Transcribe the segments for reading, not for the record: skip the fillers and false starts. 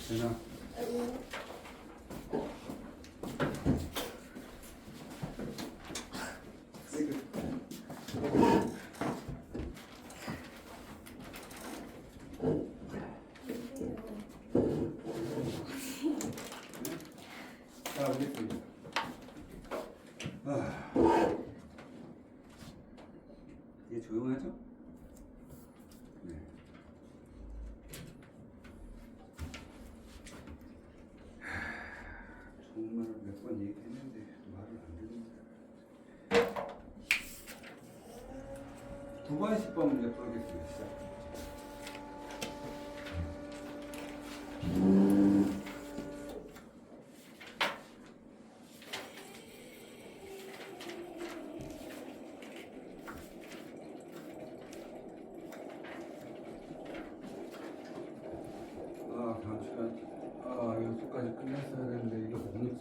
되나? 자, 보겠습니다. 이게 조용하죠? 네. 좋은 말을 몇 번 얘기했는데 말을 안 듣는다. 두 번, 10번 문제 풀어보겠습니다. 시작. 다음 시간, 연수까지 끝났어야 되는데, 이거 오늘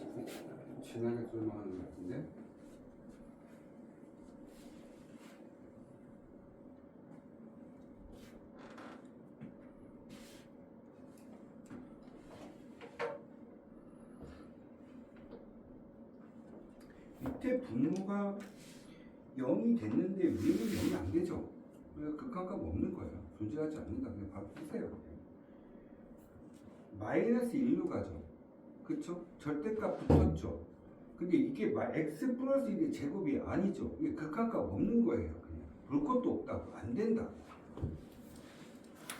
지나게 쏠만한 것 같은데? 밑에 분모가 0이 됐는데, 위에는 0이 안 되죠? 그러니까 극한값 없는 거예요. 존재하지 않는다. 그냥 바로 쓰세요. 마이너스 1로 가죠. 그쵸? 절대값 붙었죠. 근데 이게 x 플러스 1의 제곱이 아니죠. 이게 극한값 없는 거예요. 그냥 볼 것도 없다고. 안 된다고.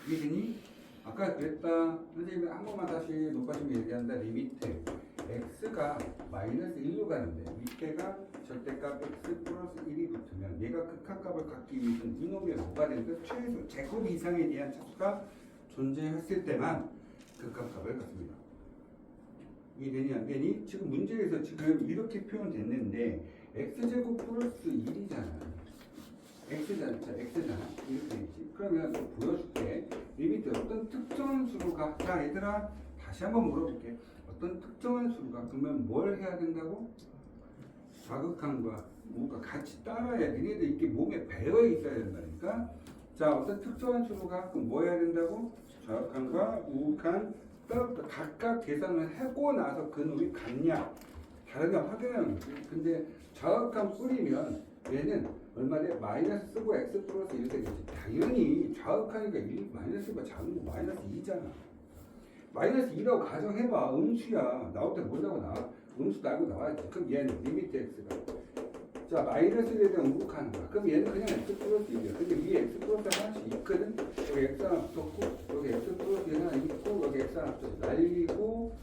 이해되니? 아까 그랬다. 선생님이 한 번만 다시 높아지면 얘기한다. 리미트 x가 마이너스 1로 가는데 밑에가 절대값 x 플러스 1이 붙으면 얘가 극한값을 갖기 위해서는 이놈의 뭐가 되는데 최소 제곱 이상에 대한 차수가 존재했을 때만 극한값을 갖습니다. 이해되니 안 되니? 지금 문제에서 지금 이렇게 표현됐는데 x제곱 플러스 1이잖아. x잖아. 이렇게 되지. 그러면 보여줄게. 리미트 어떤 특정한 수로 가. 자 얘들아 다시 한번 물어볼게. 어떤 특정한 수로 가. 그러면 뭘 해야 된다고? 좌극한과 우가 같이 따라야 돼. 니네들 이렇게 몸에 배어 있어야 된다니까. 자 어떤 특정한 수로 가. 그럼 뭐 해야 된다고? 좌극한과 우극한 각각 계산을 하고 나서 그 놈이 같냐 다르냐 확인하는 거지. 근데 좌극한 뿌리면 얘는 얼마래? 마이너스 쓰고 x 플러스 1 되겠지. 당연히 좌극하니까 1 마이너스가 작은 거 마이너스 2잖아. 마이너스 2라고 가정해봐. 음수야. 나올 때 뭐라고 나와? 음수 나고 나와야지. 그럼 얘는 리미트 x가 자 마이너스에 대한 우극하는 거야. 그럼 얘는 그냥 x 플러스 1이야. 근데 위에 x 플러스 하나씩 있거든. 여기 x 하나 붙었고 여기 x 플러스 1 하나 있고 여기 x 하나 붙었어. 날리고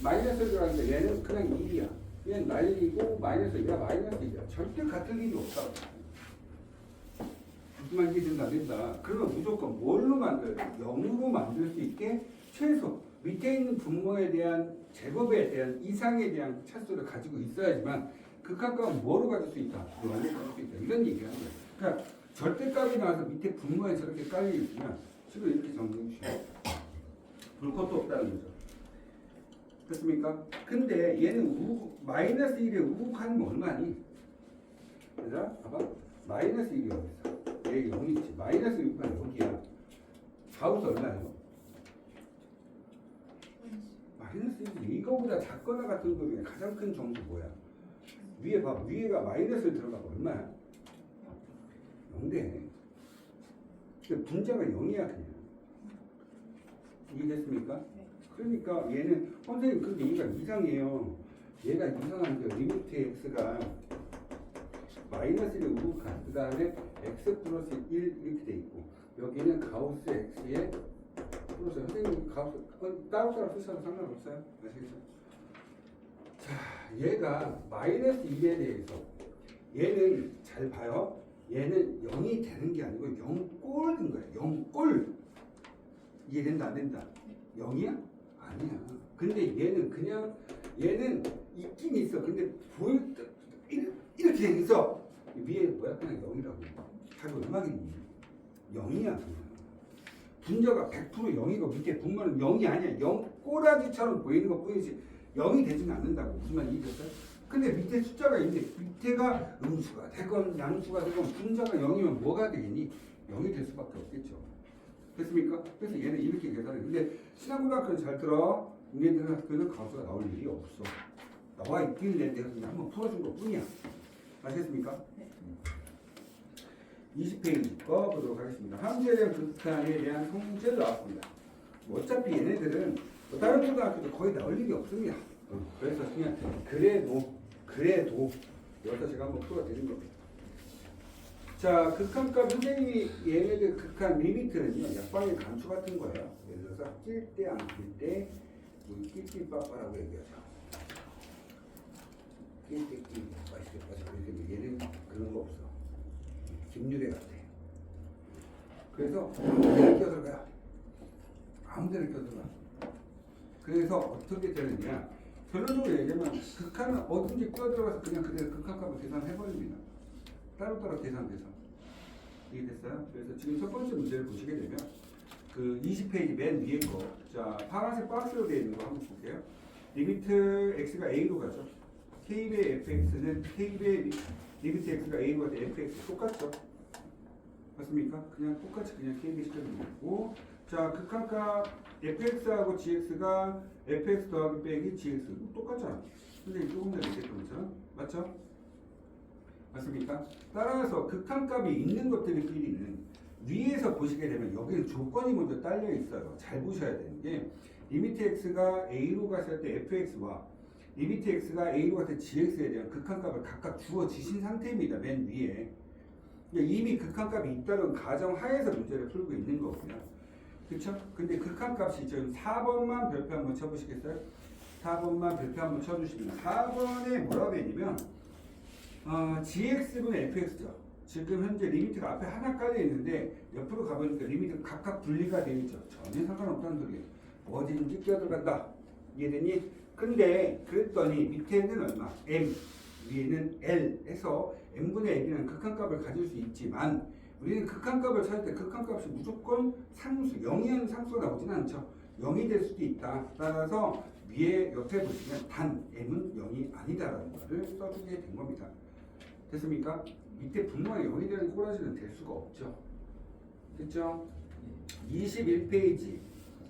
마이너스 들어가는데 얘는 그냥 1이야. 얘는 날리고 마이너스 2야. 마이너스 2야. 절대 같은 일이 없다고. 무슨 말인지 된다 안 된다. 그러면 무조건 뭘로 만들어야 돼? 0으로 만들 수 있게 최소 밑에 있는 분모에 대한 제곱에 대한 이상에 대한 차수를 가지고 있어야지만 극한값은 뭐로 가질 수 있다? 뭐로 가질 수 있다. 이런 얘기를 하는 거예요. 그러니까 절대값이 나와서 밑에 분모에 저렇게 깔려 있으면 식을 이렇게 정리해 주시면 볼 것도 없다는 거죠. 됐습니까? 근데 얘는 마이너스 1에 우극하면 얼마니? 얘들아 봐봐. 마이너스 1이 어딨어? 얘 0이 있지. 마이너스 6가 0이야. 좌우수 얼마예요? 마이너스 1이 이거보다 작거나 같은 거 중에 가장 큰 정수 뭐야? 위에 봐. 위에가 마이너스를 들어가고 얼마야? 0대. 분자가 0이야 그냥. 이해됐습니까? 네. 그러니까 얘는 선생님 근데 얘가 이상해요. 얘가 이상한 게 리미트 x가 마이너스를 우극한 그 다음에 x 플러스 1 이렇게 돼 있고 여기는 가우스 x의 플러스 선생님 가우스 따로따로 쓰셔도 상관없어요. 아시겠죠? 자 얘가 마이너스 1에 대해서 얘는 잘 봐요. 얘는 0이 되는 게 아니고 0꼴인 거예요. 0꼴. 이해된다 안 된다? 0이야? 아니야. 근데 얘는 그냥 얘는 있긴 있어. 근데 보일 때 이렇게 돼 있어. 위에 뭐야? 그냥 0이라고. 자기 얼마겠니? 0이야 그냥. 분자가 100% 0이고 밑에 분모는 0이 아니야. 0 꼬라지처럼 보이는 것 뿐이지 0이 되지는 않는다고. 무슨 말인지 이해됐어요? 근데 밑에 숫자가 있는데 밑에가 음수가 되건 양수가 되건 분자가 0이면 뭐가 되겠니? 0이 될 수밖에 없겠죠. 됐습니까? 그래서 얘는 이렇게 계산해. 근데 신한고등학교는 잘 들어. 국민들 학교는 가수가 나올 일이 없어. 나와 있길래 내가 그냥 한번 풀어준 것 뿐이야. 아시겠습니까? 20페이지 거 보도록 하겠습니다. 함수에 대한 극한에 대한 성질을 나왔습니다. 뭐 어차피 얘네들은 뭐 다른 초등학교도 거의 나올 일이 없습니다. 그래서 그냥 그래도 여기서 제가 한번 풀어드린 겁니다. 자, 극한값 선생님이 얘네들 극한 리미트는요 약방의 감초 같은 거예요. 예를 들어서 낄 때 안 낄 때 뭐 낄낄빠빠라고 얘기하죠. 낄 때 낄빠빠 이렇게 얘는 그런 거 없어. 김유래 같아. 그래서 아무데나 껴들어가. 아무데나 껴들어가. 그래서 어떻게 되느냐? 결론적으로 얘기하면 극한은 어딘지 껴들어가서 그냥 그대로 극한값을 계산해버립니다. 따로따로 계산돼서. 이해됐어요? 그래서 지금 첫 번째 문제를 보시게 되면 그 20페이지 맨 위에 거, 자 파란색 박스로 되어 있는 거 한번 볼게요. 리미트 x가 a로 가죠. k배의 fx는 k배의 리미트 x가 a로 갈 때 fx 똑같죠? 맞습니까? 그냥 똑같이 그냥 k배 시켜주는 거고, 자 극한값 fx하고 gx가 fx 더하기 빼기 gx 똑같잖아. 근데 조금 전에 얘기했던 것처럼 맞죠? 맞습니까? 따라서 극한값이 있는 것들끼리는 위에서 보시게 되면 여기는 조건이 먼저 딸려 있어요. 잘 보셔야 되는 게 리미트 x가 a로 갔을 때 fx와 리미트 x가 a로 갔을 때 gx에 대한 극한값을 각각 주어지신 상태입니다. 맨 위에. 그러니까 이미 극한값이 있다는 가정 하에서 문제를 풀고 있는 거고요. 그렇죠? 근데 극한값이 지금 4번만 별표 한번 쳐보시겠어요? 4번만 별표 한번 쳐주시면 4번에 뭐라고 되어 있냐면 gx분의 fx죠. 지금 현재 리미트가 앞에 하나 깔려 있는데 옆으로 가보니까 리미트가 각각 분리가 되어 있죠. 전혀 상관없다는 소리예요. 어디든지 끼어들어간다. 이해되니? 근데 그랬더니 밑에는 얼마? m, 위에는 l 해서 m분의 l이라는 극한값을 가질 수 있지만 우리는 극한값을 찾을 때 극한값이 무조건 상수, 0이라는 상수가 나오지는 않죠. 0이 될 수도 있다. 따라서 위에 옆에 보시면 단 m은 0이 아니다라는 것을 써주게 된 겁니다. 됐습니까? 밑에 분모가 0이 되는 꼬라지는 될 수가 없죠. 됐죠? 21페이지.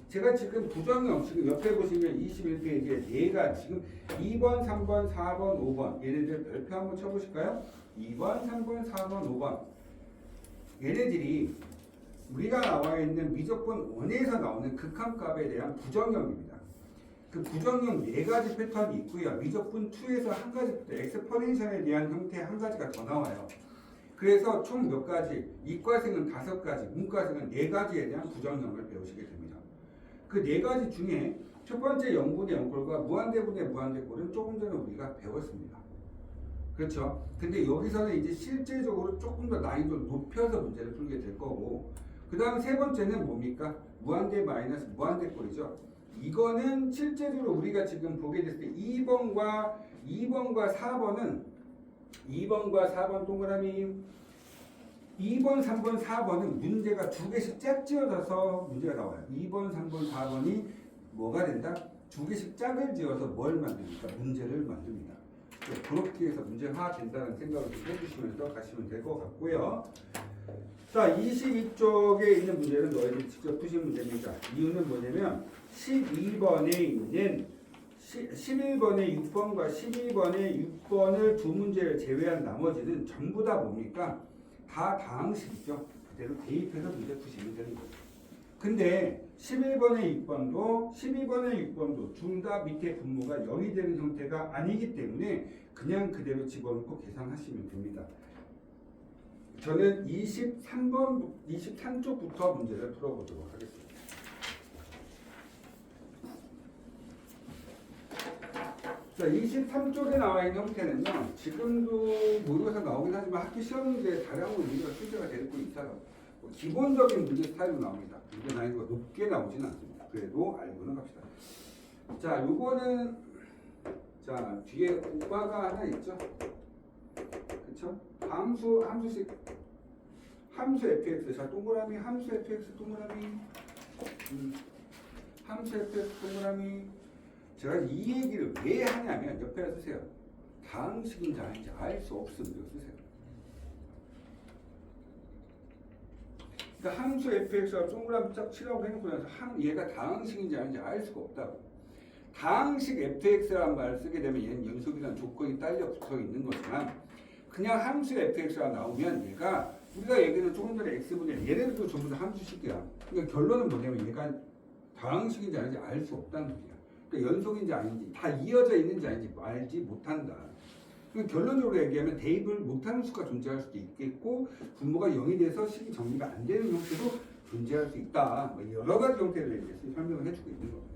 제가 지금 부정형, 지금 옆에 보시면 21페이지에 얘가 지금 2번, 3번, 4번, 5번. 얘네들 별표 한번 쳐보실까요? 2번, 3번, 4번, 5번. 얘네들이 우리가 나와 있는 미적분 원에서 나오는 극한값에 대한 부정형입니다. 그 부정형 4가지 패턴이 있고요. 미적분 2에서 한 가지 엑스포넨셜에 대한 형태 한 가지가 더 나와요. 그래서 총 몇 가지? 이과생은 5가지, 문과생은 4가지에 대한 부정형을 배우시게 됩니다. 그 4가지 중에 첫 번째 0분의 0꼴과 무한대분의 무한대꼴은 조금 전에 우리가 배웠습니다. 그렇죠? 근데 여기서는 이제 실제적으로 조금 더 난이도를 높여서 문제를 풀게 될 거고, 그 다음 세 번째는 뭡니까? 무한대 마이너스 무한대꼴이죠. 이거는 실제적으로 우리가 지금 보게 됐을 때 2번과 4번은 2번과 4번 동그라미 2번, 3번, 4번은 문제가 2개씩 짝지어져서 문제가 나와요. 2번, 3번, 4번이 뭐가 된다? 2개씩 짝을 지어서 뭘 만듭니까? 문제를 만듭니다. 그렇게 해서 문제화 된다는 생각을 좀 해주시면서 가시면 될 것 같고요. 자, 22쪽에 있는 문제는 너희들이 직접 푸신 문제입니다. 이유는 뭐냐면 12번에 있는 11번의 6번과 12번의 6번을 두 문제를 제외한 나머지는 전부 다 뭡니까? 다 다항식이죠. 그대로 대입해서 문제 푸시면 되는 거죠. 근데 11번의 6번도 12번의 6번도 둘 다 밑에 분모가 0이 되는 형태가 아니기 때문에 그냥 그대로 집어넣고 계산하시면 됩니다. 저는 23쪽부터 문제를 풀어보도록 하겠습니다. 자, 23쪽에 나와 있는 형태는요, 지금도 모의고사 나오긴 하지만 학기 시험 문제에 다량으로 문제가 출제가 되고 있어요. 기본적인 문제 스타일로 나옵니다. 문제 난이도가 높게 나오지는 않습니다. 그래도 알고는 갑시다. 자, 요거는 자 뒤에 오빠가 하나 있죠. 그쵸? 함수 fx. 자, 동그라미 함수 fx 동그라미 함수 fx 동그라미. 제가 이 얘기를 왜 하냐면 옆에 쓰세요. 다항식인지 아닌지 알 수 없으면 쓰세요. 그러니까 함수 fx가 동그라미 쫙 치라고 해놓고 나서 얘가 다항식인지 아닌지 알 수가 없다고. 다항식 fx라는 말을 쓰게 되면 얘는 연속이라는 조건이 딸려 붙어 있는 거지만 그냥 함수 fx가 나오면 얘가 우리가 얘기하는 조금 전에 x분의 얘네들도 전부 다 함수식이야. 그러니까 결론은 뭐냐면 얘가 다항식인지 아닌지 알 수 없다는 거야. 그러니까 연속인지 아닌지 다 이어져 있는지 아닌지 알지 못한다. 그러니까 결론적으로 얘기하면 대입을 못하는 수가 존재할 수도 있겠고 분모가 0이 돼서 식이 정리가 안 되는 형태도 존재할 수 있다. 뭐 여러 가지 형태를 얘기해서 설명을 해주고 있는 겁니다.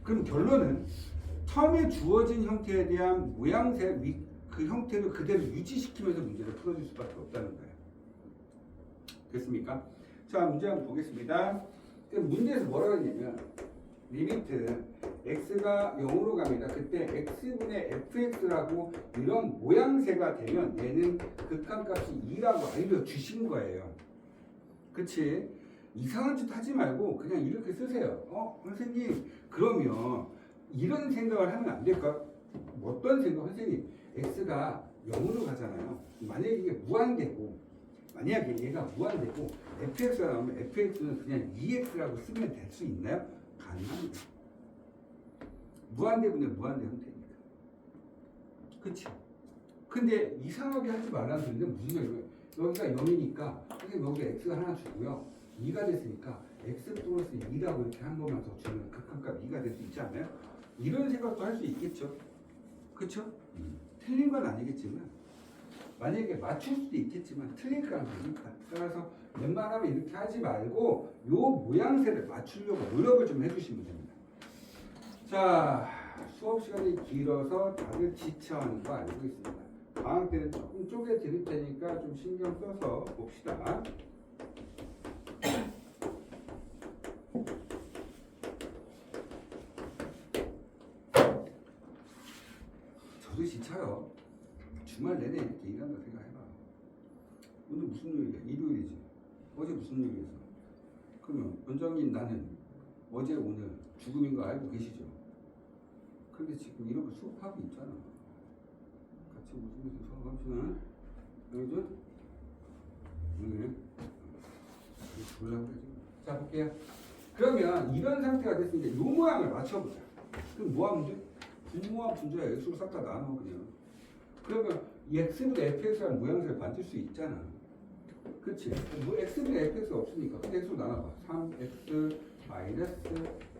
그럼 결론은 처음에 주어진 형태에 대한 모양새 그 형태를 그대로 유지시키면서 문제를 풀어줄 수밖에 없다는 거예요. 됐습니까? 자, 문제 한번 보겠습니다. 문제에서 뭐라고 했냐면 리미트 x가 0으로 갑니다. 그때 x분의 fx라고 이런 모양새가 되면 얘는 극한값이 2라고 알려주신 거예요. 그치? 이상한 짓 하지 말고 그냥 이렇게 쓰세요. 선생님 그러면 이런 생각을 하면 안 될까? 어떤 생각? 선생님 x가 0으로 가잖아요. 만약에 이게 무한대고 만약에 얘가 무한대고 fx가 나오면 fx는 그냥 2x라고 쓰면 될 수 있나요? 가능합니다. 무한대분의 무한대 형태니까. 그치? 근데 이상하게 하지 말라는 소리는 무슨 소리예요? 여기가 0이니까 선생님 여기 x가 하나 주고요. 2가 됐으니까 x 플러스 2라고 이렇게 한 번만 더 주면 극한값 2가 될 수 있지 않나요? 이런 생각도 할 수 있겠죠. 그쵸? 틀린 건 아니겠지만 만약에 맞출 수도 있겠지만 틀릴 가능성이니까 따라서 웬만하면 이렇게 하지 말고 요 모양새를 맞추려고 노력을 좀 해주시면 됩니다. 자, 수업 시간이 길어서 다들 지쳐하는 거 알고 있습니다. 방학 때는 조금 쪼개 드릴 테니까 좀 신경 써서 봅시다. 저도 지쳐요. 주말 내내 이렇게 일한다 생각해봐. 오늘 무슨 요일이야? 일요일이지. 어제 무슨 요일이었어? 그러면 원장님 나는 어제 오늘 죽음인 거 알고 계시죠? 근데 지금 이런 거 수업하고 있잖아. 같이 웃으면서 수업합시다. 알겠죠? 네. 졸라고 그러지. 자 볼게요. 그러면 이런 상태가 됐으니까 이 모양을 맞춰보자. 그럼 뭐 하면 돼? 분모와 분자야 x로 싹 다 나눠 그냥. 그러면 이 x분의 fx라는 모양새를 만들 수 있잖아. 그치? 뭐 x분의 fx가 없으니까 근데 x로 나눠봐. 3x 마이너스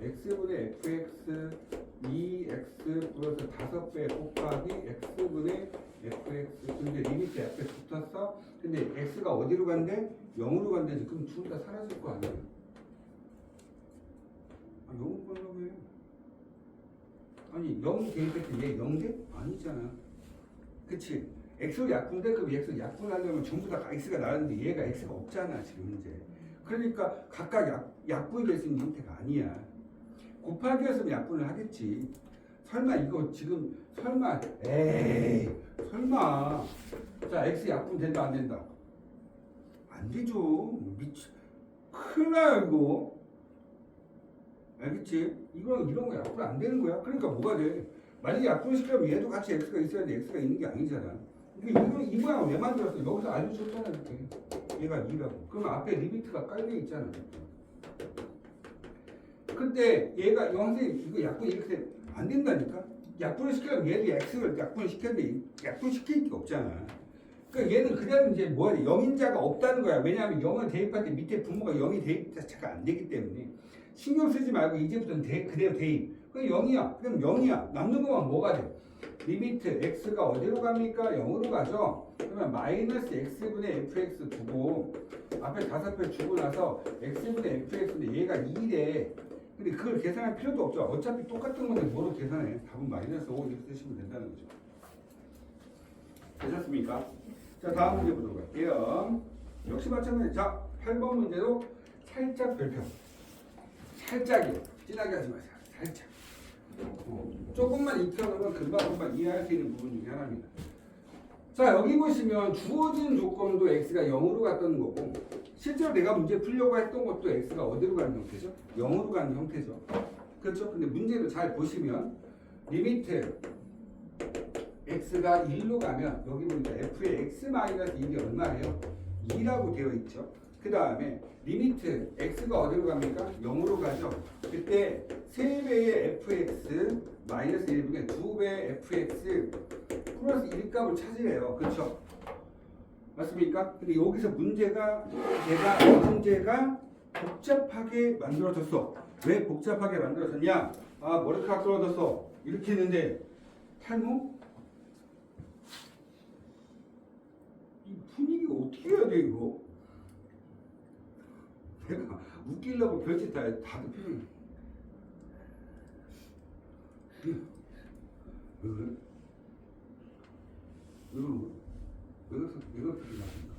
x분의 fx 2x 플러스 5배 곱하기 x분의 fx. 근데 리미트 fx 붙었어. 근데 x가 어디로 간대? 0으로 간대지. 그럼 둘 다 사라질 거 아니야. 0으로 간다고 해. 아니 0 대입할 때 얘 0대? 아니잖아. 그치? x로 약분돼? 그럼 x로 약분하려면 전부 다 x가 나왔는데 얘가 x가 없잖아 지금 현재. 그러니까 각각 약분이 될 수 있는 형태가 아니야. 곱하기였으면 약분을 하겠지. 설마 이거 지금 설마 에이 설마 자 x 약분 된다 안 된다? 안 되죠. 큰일 나요 이거. 알겠지? 이런 거 약분 안 되는 거야. 그러니까 뭐가 돼? 만약에 약분시키려면 얘도 같이 x가 있어야 돼. x가 있는 게 아니잖아. 이 모양을 왜 만들었어? 여기서 알려줬잖아 이렇게. 얘가 2라고. 그러면 앞에 리미트가 깔려 있잖아. 근데 얘가 선생님 이거 약분 이렇게 안 된다니까? 약분을 시키려면 얘도 x를 약분을 시켰는데 약분시킬 게 없잖아. 그러니까 얘는 그냥 이제 뭐야? 0인자가 없다는 거야. 왜냐하면 0을 대입할 때 밑에 분모가 0이 대입 자체가 안 되기 때문에 신경 쓰지 말고 이제부터는 그대로 대입. 그럼 0이야. 그럼 0이야. 남는 것만 뭐가 돼? 리미트 x가 어디로 갑니까? 0으로 가죠. 그러면 마이너스 x분의 fx 두고 앞에 5배 주고 나서 x분의 fx인데 얘가 2래. 근데 그걸 계산할 필요도 없죠. 어차피 똑같은 건데 뭐로 계산해? 답은 마이너스 5 이렇게 쓰시면 된다는 거죠. 되셨습니까? 자 다음 문제 보도록 할게요. 역시 마찬가지. 자 8번 문제도 살짝 별표. 살짝이요. 진하게 하지 마세요. 살짝. 조금만 익혀놓으면 금방 이해할 수 있는 부분 중에 하나입니다. 자 여기 보시면 주어진 조건도 x가 0으로 갔던 거고 실제로 내가 문제 풀려고 했던 것도 x가 어디로 가는 형태죠? 0으로 가는 형태죠. 그렇죠? 근데 문제를 잘 보시면 리미트 x가 1로 가면 여기 보니까 f의 x-1이 얼마예요? 2라고 되어 있죠. 그 다음에 리미트 x가 어디로 갑니까? 0으로 가죠. 그때 3배의 fx 마이너스 1분의 2배의 fx 플러스 1 값을 찾으래요. 그렇죠? 맞습니까? 근데 여기서 문제가 복잡하게 만들어졌어. 왜 복잡하게 만들어졌냐? 아, 머리카락 떨어졌어. 이렇게 했는데 탈모? 이 분위기 어떻게 해야 돼 이거? 내가 웃기려고 별짓 다 해. 다들 표정이 왜 그래? 왜 그런 거야? 왜 그렇게 나십니까?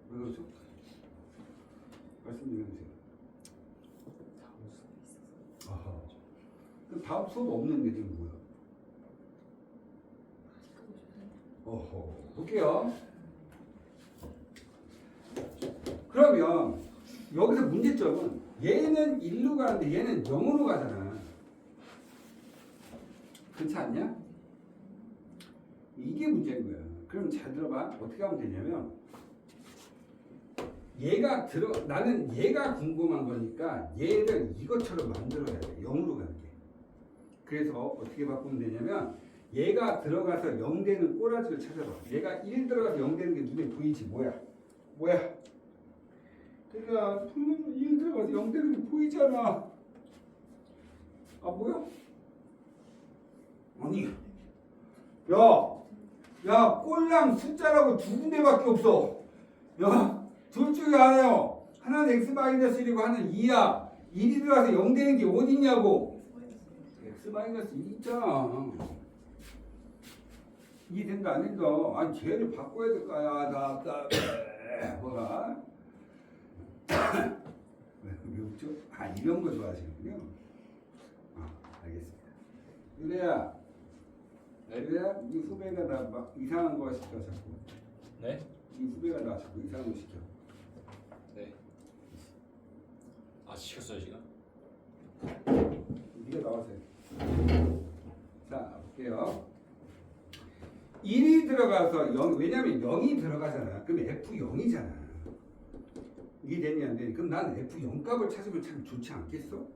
왜 그렇죠? 말씀 좀 해주세요. 아하. 그럼 다음 수업 없는 내용이 뭐야? 어허. 볼게요. 그러면 여기서 문제점은 얘는 1로 가는데 얘는 0으로 가잖아. 그렇지 않냐? 이게 문제인 거야. 그럼 잘 들어봐. 어떻게 하면 되냐면 나는 얘가 궁금한 거니까 얘를 이것처럼 만들어야 돼. 0으로 가는 게. 그래서 어떻게 바꾸면 되냐면 얘가 들어가서 0 되는 꼬라지를 찾아봐. 얘가 1 들어가서 0 되는 게 눈에 보이지? 뭐야? 그러니까 1 들어가서 0 되는 게 보이잖아. 아 뭐야? 아니 야 꼴랑 숫자라고 두 군데밖에 없어. 야 둘 중에 하나요. 하나는 x-1이고 하나는 2야. 1이 들어가서 0 되는 게 어딨냐고. x-1 있잖아. 이해된다 안 된다. 아니 쟤를 바꿔야 될 거야. 뭐라? 왜 웃죠? 아 이런 거 좋아하시는군요. 아 알겠습니다. 유래야, 네 후배가 나 막 이상한 거 시켜 자꾸. 네? 이 후배가 나 자꾸 이상한 거 시켜. 네. 아 시켰어요 지금? 네가 나와서 해. 자 볼게요. 1이 들어가서 0, 왜냐면 0이 들어가잖아. 그럼 F0이잖아. 이게 되니 안 되니? 그럼 나는 F0 값을 찾으면 참 좋지 않겠어?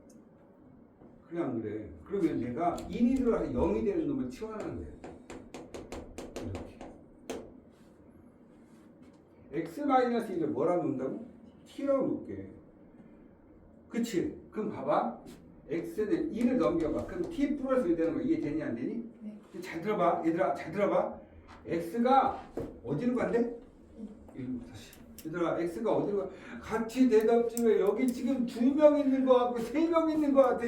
그래 안 그래? 그러면 내가 1이 들어가서 0이 되는 놈을 치워내는 거야. 이렇게. x-1을 뭐라고 놓는다고? t라고 놓을게. 그치? 그럼 봐봐. x는 1을 넘겨봐. 그럼 t 플러스 1 되는 거 이해되니 안 되니? 네. 잘 들어봐. 얘들아 잘 들어봐. x가 어디로 간대? 1로 다시. 얘들아 x가 어디로 가? 같이 대답 좀 해. 여기 지금 2명 있는 거 같고 3명 있는 거 같아.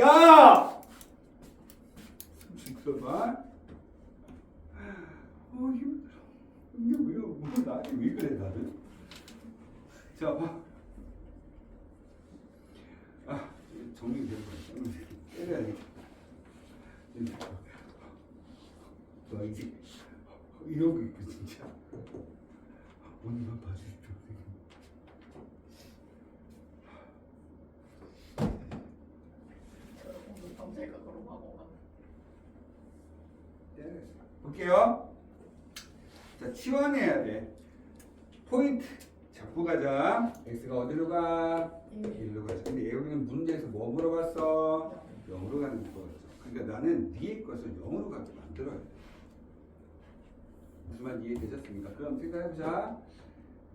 야! 숨 들어봐. 힘들어. 이게 뭐 나한테 왜 그래 다들? 자 봐. 아 정리될 거야. 때려야겠다. 와 이제 이러고 있고 진짜 오늘만 봐주십시오. 오늘 밤새각으로 하고 네. 볼게요. 자 치환해야 돼. 포인트 잡고 가자. x가 어디로 가? 1로 가자. 근데 여기는 문제에서 뭐 물어봤어? 0으로 가는 거 물어봤어. 그러니까 나는 네 것을 0으로 가게 만들어야 돼. 무슨 말 이해되셨습니까? 그럼 생각해보자.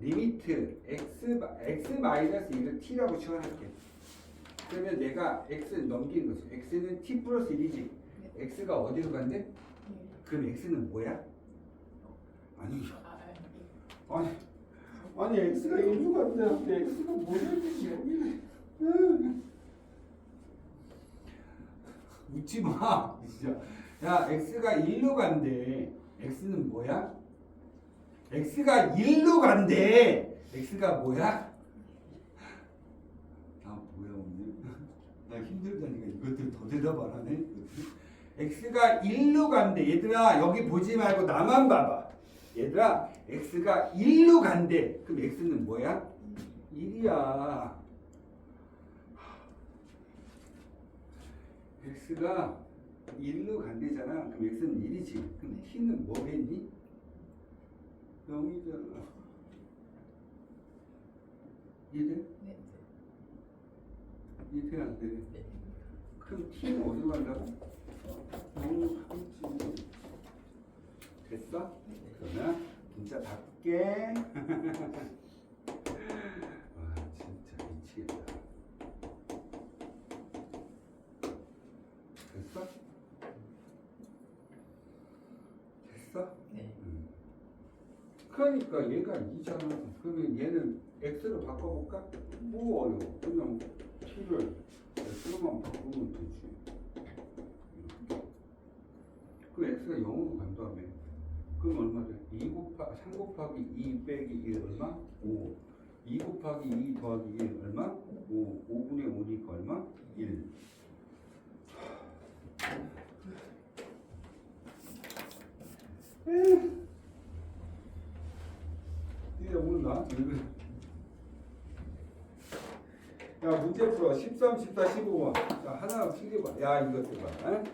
리미트 x-1을 t라고 치환할게. 그러면 내가 x는 넘기는 거지. x는 t 플러스 1이지. x가 어디로 간대? 그럼 x는 뭐야? 아니 x가 1로 간대. x가 뭐야? 웃지 마. 진짜. 야 x가 1로 간대. x는 뭐야? x가 1로 간대. x가 뭐야? 아 뭐야 오늘? 나 힘들다니까 이것들 더 대답 안 하네. x가 1로 간대. 얘들아 여기 보지 말고 나만 봐봐. 얘들아 x가 1로 간대. 그럼 x는 뭐야? 1이야. x가 1로 간대잖아. 그럼 x는 1이지. 그럼 t는 뭐겠니? 0이잖아. 이해돼? 네. 이해돼 안 돼? 네. 그럼 t는 어디로 간다고? 0, 3, 됐어? 그러면 진짜 바꿀게. 와 진짜 미치겠다. 됐어? 됐어? 네. 그러니까 얘가 2잖아. 그러면 얘는 x로 바꿔볼까? 뭐 어려워. 그냥 t를 x로만 바꾸면 되지. 이렇게. 그럼 x가 0으로 간 다음에 그럼 얼마 돼? 3 곱하기 2 빼기 1 얼마? 5. 2 곱하기 2 더하기 1 얼마? 5. 5분의 5니까 얼마? 1. 이게 오늘 나한테 왜 그래? 야 문제 풀어. 13, 14, 15번. 자 하나 챙겨봐. 야 이것들 봐. 에?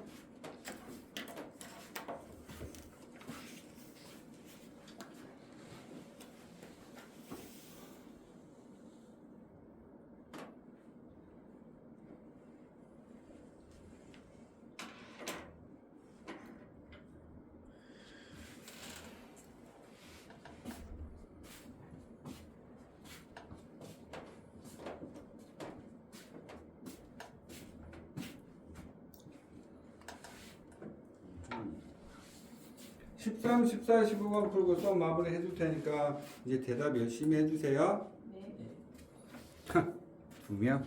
음. 13, 14, 15번 풀고 또 마무리 해줄 테니까 이제 대답 열심히 해주세요. 네. 2명.